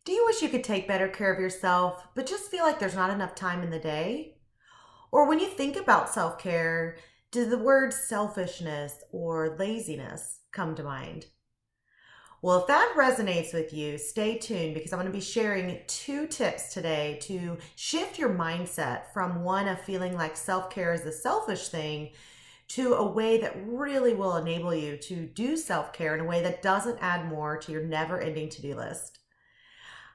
Do you wish you could take better care of yourself, but just feel like there's not enough time in the day? Or when you think about self care, do the words selfishness or laziness come to mind? Well, if that resonates with you, stay tuned because I'm going to be sharing 2 tips today to shift your mindset from one of feeling like self care is a selfish thing to a way that really will enable you to do self care in a way that doesn't add more to your never ending to do list.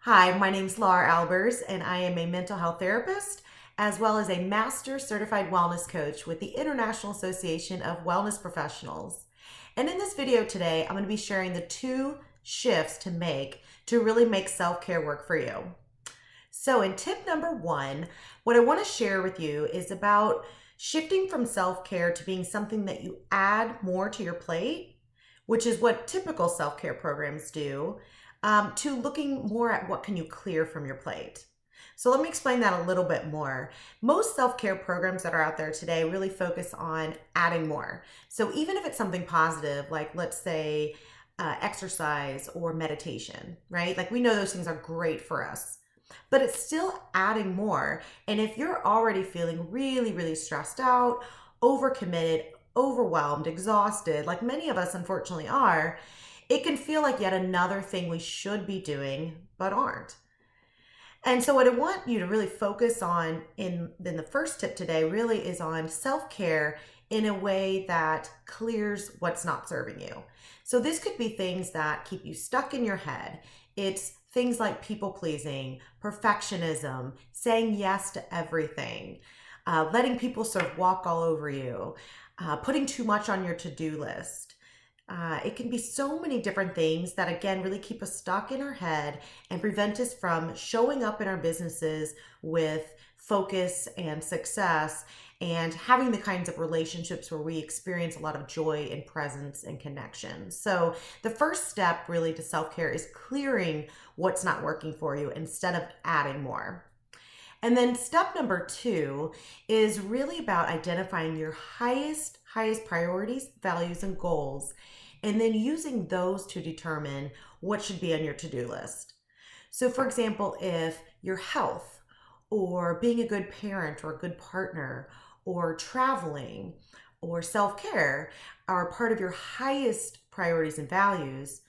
Hi, my name's Laura Albers, and I am a mental health therapist as well as a master certified wellness coach with the International Association of Wellness Professionals. And in this video today, I'm going to be sharing the 2 shifts to make to really make self-care work for you. So in tip number 1, what I want to share with you is about shifting from self-care to being something that you add more to your plate, which is what typical self-care programs do, to looking more at what can you clear from your plate. So let me explain that a little bit more. Most self-care programs that are out there today really focus on adding more. So even if it's something positive, like let's say exercise or meditation, right? Like we know those things are great for us, but it's still adding more. And if you're already feeling really, really stressed out, overcommitted, overwhelmed, exhausted, like many of us unfortunately are, it can feel like yet another thing we should be doing but aren't. And so what I want you to really focus on in the first tip today really is on self-care in a way that clears what's not serving you. So this could be things that keep you stuck in your head. It's things like people pleasing, perfectionism, saying yes to everything, letting people sort of walk all over you, putting too much on your to-do list. It can be so many different things that, again, really keep us stuck in our head and prevent us from showing up in our businesses with focus and success and having the kinds of relationships where we experience a lot of joy and presence and connection. So the first step really to self-care is clearing what's not working for you instead of adding more. And then step number 2 is really about identifying your highest priorities, values, and goals, and then using those to determine what should be on your to-do list. So for example, if your health or being a good parent or a good partner or traveling or self-care are part of your highest priorities and values,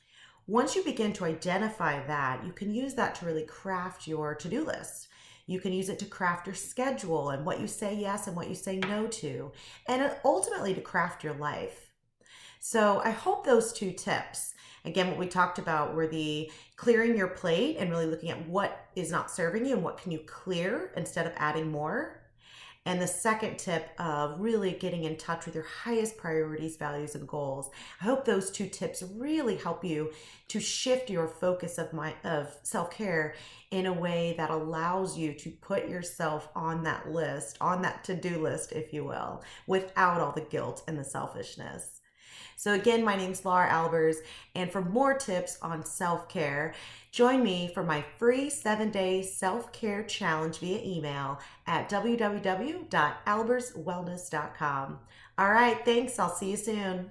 once you begin to identify that, you can use that to really craft your to-do list. You can use it to craft your schedule and what you say yes and what you say no to, and ultimately to craft your life. So I hope those 2 tips, again, what we talked about were the clearing your plate and really looking at what is not serving you and what can you clear instead of adding more. And the second tip of really getting in touch with your highest priorities, values, and goals. I hope those 2 tips really help you to shift your focus of self-care in a way that allows you to put yourself on that list, on that to-do list, if you will, without all the guilt and the selfishness. So again, my name's Laura Albers, and for more tips on self-care, join me for my free 7-day self-care challenge via email at www.alberswellness.com. All right, thanks. I'll see you soon.